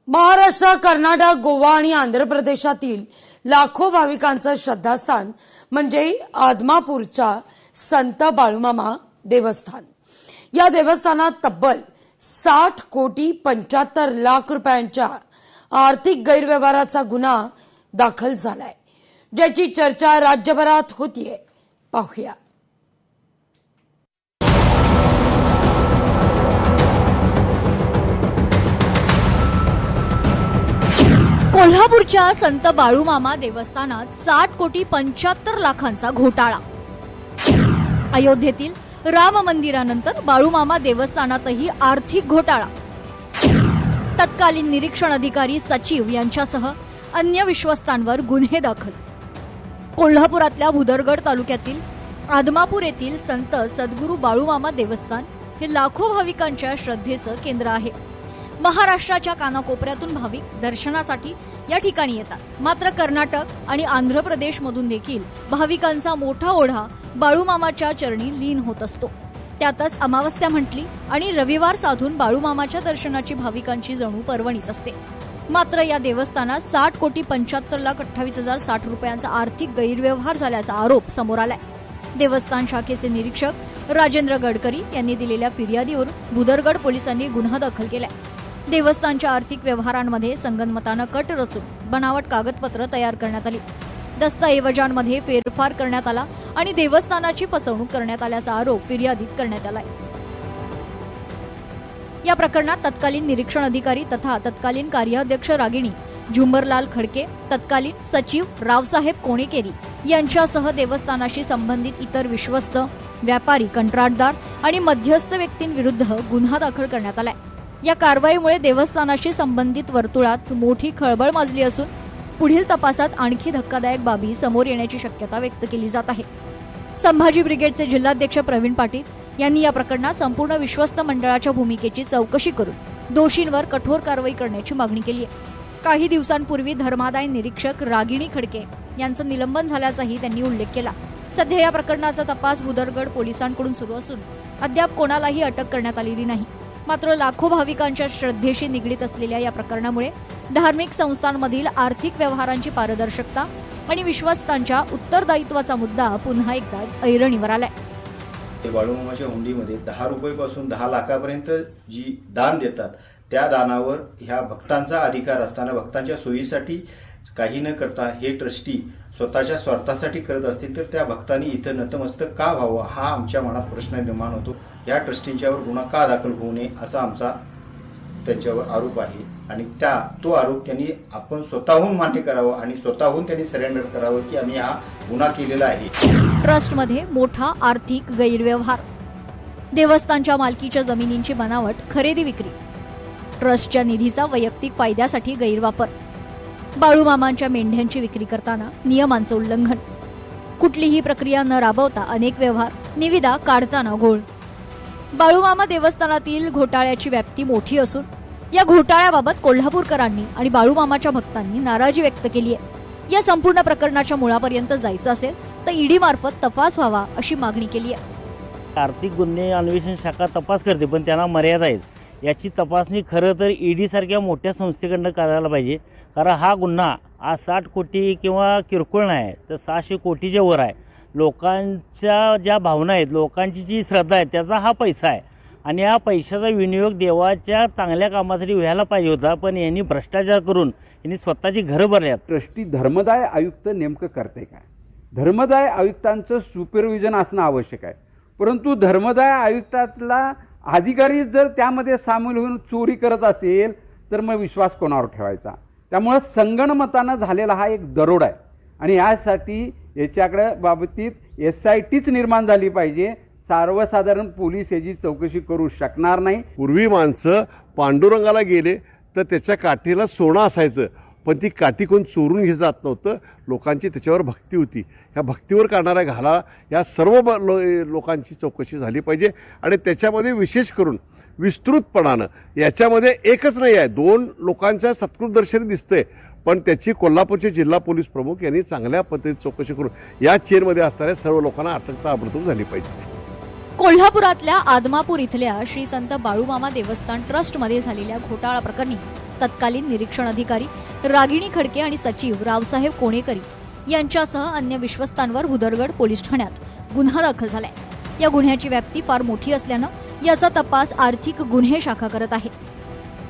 महाराष्ट्र, कर्नाटक, गोवा आणि आंध्र प्रदेशातील लाखो भाविकांचं श्रद्धास्थान म्हणजे आदमापूरच्या संत बाळूमामा देवस्थान। या देवस्थानात तब्बल 60 कोटी 75 लाख रुपयांच्या आर्थिक गैरव्यवहाराचा गुन्हा दाखल झालाय, ज्याची चर्चा राज्यभरात होतीये। पाहूया। कोल्हापूरच्या संत बाळूमामा देवस्थानात 60 कोटी 75 लाखांचा घोटाळा। अयोध्येतील राम मंदिरानंतर बाळूमामा देवस्थानातही आर्थिक घोटाळा। तत्कालीन निरीक्षण अधिकारी सचिव यांच्यासह अन्य विश्वस्तांवर गुन्हे दाखल। कोल्हापुरातल्या भुदरगड तालुक्यातील आदमापूर येथील संत सद्गुरू बाळूमामा देवस्थान हे लाखो भाविकांच्या श्रद्धेचं केंद्र आहे। महाराष्ट्राच्या कानाकोपऱ्यातून भाविक दर्शनासाठी या ठिकाणी येतात। मात्र कर्नाटक आणि आंध्र प्रदेशमधून देखील भाविकांचा मोठा ओढा बाळूमामाच्या चरणी लीन होत असतो। त्यातच अमावस्या म्हटली आणि रविवार साधून बाळूमामाच्या दर्शनाची भाविकांची जणू पर्वणीच असते। मात्र या देवस्थानात 60 कोटी 75 लाख 28,060 रुपयांचा आर्थिक गैरव्यवहार झाल्याचा आरोप समोर आलाय। देवस्थान शाखेचे निरीक्षक राजेंद्र गडकरी यांनी दिलेल्या फिर्यादीवरून भुदरगड पोलिसांनी गुन्हा दाखल केलाय। देवस्थानच्या आर्थिक व्यवहारांमध्ये संगनमतानं कट रचून बनावट कागदपत्र तयार करण्यात आली, दस्तऐवजांमध्ये फेरफार करण्यात आला आणि देवस्थानाची फसवणूक करण्यात आल्याचा आरोप फिर्यादीत करण्यात आलाय। या प्रकरणात तत्कालीन निरीक्षण अधिकारी तथा तत्कालीन कार्याध्यक्ष रागिणी झुंबरलाल खडके, तत्कालीन सचिव रावसाहेब कोणेकेरी यांच्यासह देवस्थानाशी संबंधित इतर विश्वस्त, व्यापारी, कंत्राटदार आणि मध्यस्थ व्यक्तींविरुद्ध गुन्हा दाखल करण्यात आलाय। या कारवाईमुळे देवस्थानाशी संबंधित वर्तुळात मोठी खळबळ माजली असून पुढील तपासात आणखी धक्कादायक बाबी समोर येण्याची शक्यता व्यक्त केली जात आहे। संभाजी ब्रिगेडचे जिल्हाध्यक्ष प्रवीण पाटील यांनी या प्रकरणात संपूर्ण विश्वस्त मंडळाच्या भूमिकेची चौकशी करून दोषींवर कठोर कारवाई करण्याची मागणी केली आहे। काही दिवसांपूर्वी धर्मादाय निरीक्षक रागिणी खडके यांचं निलंबन झाल्याचाही त्यांनी उल्लेख केला। सध्या या प्रकरणाचा तपास भुदरगड पोलिसांकडून सुरू असून अद्याप कोणालाही अटक करण्यात आलेली नाही। मात्र लाखो भाविकांच्या श्रद्धेशी निगडीत असलेल्या या प्रकरणामुळे धार्मिक संस्थांमधील आर्थिक व्यवहारांची पारदर्शकता आणि विश्वासांच्या उत्तरदायित्वाचा मुद्दा पुन्हा एकदा ऐरणीवर आलाय। बाळूमामाच्या हुंडीमध्ये 10 रुपयापासून 10 लाखापर्यंत जी दान देतात, त्या दानावर ह्या भक्तांचा अधिकार असताना भक्तांच्या सोयीसाठी काही न करता हे ट्रस्टी स्वतःच्या स्वार्थासाठी करत असतील तर त्या भक्तांनी इथं नतमस्तक का व्हावं हा आमच्या मनात प्रश्न निर्माण होतो। या ट्रस्टींच्यावर गुन्हा का दाखल होऊ नये असा आमचा त्यांच्यावर आरोप आहे आणि तो आरोप त्यांनी आपण स्वतःहून मान्य करावं आणि स्वतःहून त्यांनी सरेंडर करावं की आम्ही हा गुन्हा केलेला आहे। ट्रस्टमध्ये मोठा आर्थिक गैरव्यवहार, देवस्थानच्या मालकीच्या जमिनींची बनावट खरेदी विक्री, ट्रस्टच्या निधीचा वैयक्तिक फायद्यासाठी गैरवापर, बाळूमामांच्या मेंढ्यांची विक्री करताना नियमांचं उल्लंघन, कुठलीही प्रक्रिया न राबवता अनेक व्यवहार, निविदा काढताना घोळ। बाळूमामा देवस्थानातील घोटाळ्याची व्याप्ती मोठी असून या घोटाळ्याबाबत कोल्हापूरकरांनी आणि बाळूमामाच्या भक्तांनी नाराजी व्यक्त केली आहे। या संपूर्ण प्रकरणाच्या मुळापर्यंत जायचं असेल तर ईडी मार्फत तपास व्हावा अशी मागणी केली आहे। आर्थिक गुन्हे अन्वेषण शाखा तपास करते, पण त्यांना मर्यादा आहेत। याची तपासणी खरं तर ईडी सारख्या मोठ्या संस्थेकडनं करायला पाहिजे, कारण हा गुन्हा 60 कोटी किंवा किरकोळ नाही तर 600 कोटीच्या वर आहे। लोकांच्या ज्या भावना आहेत, लोकांची जी श्रद्धा आहे, त्याचा हा पैसा आहे आणि या पैशाचा विनियोग देवाच्या चांगल्या कामासाठी व्हायला पाहिजे होता, पण यांनी भ्रष्टाचार करून यांनी स्वतःची घरं भरल्यात। ट्रस्टी धर्मदाय आयुक्त नेमकं करते काय? धर्मदाय आयुक्तांचं सुपरविजन असणं आवश्यक आहे, परंतु धर्मदाय आयुक्तातला अधिकारी जर त्यामध्ये सामील होऊन चोरी करत असेल तर मग विश्वास कोणावर ठेवायचा? त्यामुळे संगणमतानं झालेला हा एक दरोडा आहे आणि यासाठी याच्याकडे बाबतीत SITच निर्माण झाली पाहिजे। सर्वसाधारण पोलीस याची चौकशी करू शकणार नाही। पूर्वी माणसं पांडुरंगाला गेले तर त्याच्या काठीला सोनं असायचं, पण ती काठी कोण चोरून घेत जात नव्हतं। लोकांची त्याच्यावर भक्ती होती। ह्या भक्तीवर काढणारा घाला या सर्व लोकांची चौकशी झाली पाहिजे आणि त्याच्यामध्ये विशेष करून विस्तृतपणानं याच्यामध्ये एकच नाही आहे, 2 लोकांच्या सत्कृत दर्शनी दिसतंय, पण त्याची कोल्हापूरचे जिल्हा पोलीस प्रमुख यांनी चांगल्या पद्धतीत चौकशी करून या चेनमध्ये असणाऱ्या सर्व लोकांना अटक ताबडतोब झाली पाहिजे। कोल्हापुरातल्या आदमापूर इथल्या श्री संत बाळूमामा देवस्थान ट्रस्टमध्ये झालेल्या घोटाळा प्रकरणी तत्कालीन निरीक्षण अधिकारी रागिणी खडके आणि सचिव रावसाहेब कोणेकरी यांच्यासह अन्य विश्वस्तांवर भुदरगड पोलीस ठाण्यात गुन्हा दाखल झालाय. या गुन्ह्याची व्याप्ती फार मोठी असल्यानं याचा तपास आर्थिक गुन्हे शाखा करत आहे.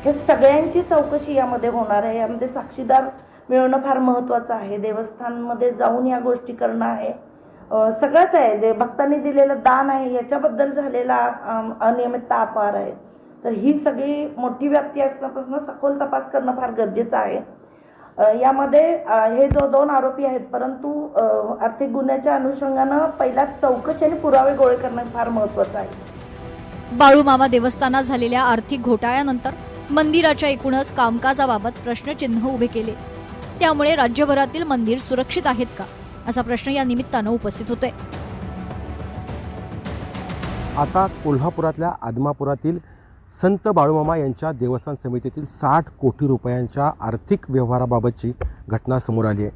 हे सगळ्यांची चौकशी यामध्ये होणार आहे. यामध्ये साक्षीदार मिळवणं फार महत्त्वाचं आहे. देवस्थानमध्ये जाऊन या गोष्टी करणं आहे. सगळंच आहे. जे भक्तांनी दिलेलं दान आहे याच्याबद्दल झालेला अनियमितता अपार आहे. तर ही सगळी मोठी व्याप्ती असल्यापासून सखोल तपास करणं फार गरजेचं आहे. यामध्ये हे जो 2 आरोपी आहेत, परंतु आर्थिक गुन्ह्याच्या अनुषंगानं पहिला चौकशी आणि पुरावे गोळे करणं फार महत्त्वाचं आहे. बाळूमामा देवस्थानात झालेल्या आर्थिक घोटाळ्यानंतर मंदिराच्या एकूणच कामकाजाबाबत प्रश्नचिन्ह उभे केले. त्यामुळे राज्यभरातील मंदिर सुरक्षित आहेत का, असा प्रश्न या निमित्तानं उपस्थित होतोय. आता कोल्हापुरातल्या आदमापुरातील संत बाळूमामा यांच्या देवस्थान समितीतील 60 कोटी रुपयांच्या आर्थिक व्यवहाराबाबतची घटना समोर आली आहे.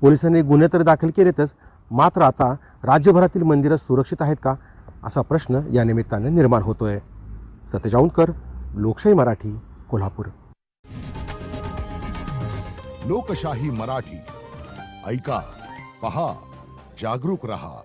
पोलिसांनी गुन्हे तर दाखल केलेतच, मात्र आता राज्यभरातील मंदिरं सुरक्षित आहेत का, असा प्रश्न या निमित्ताने निर्माण होतोय. सतेज औंधकर, लोकशाही मराठी, कोल्हापूर. लोकशाही मराठी, ऐका, पहा, जागरूक रहा.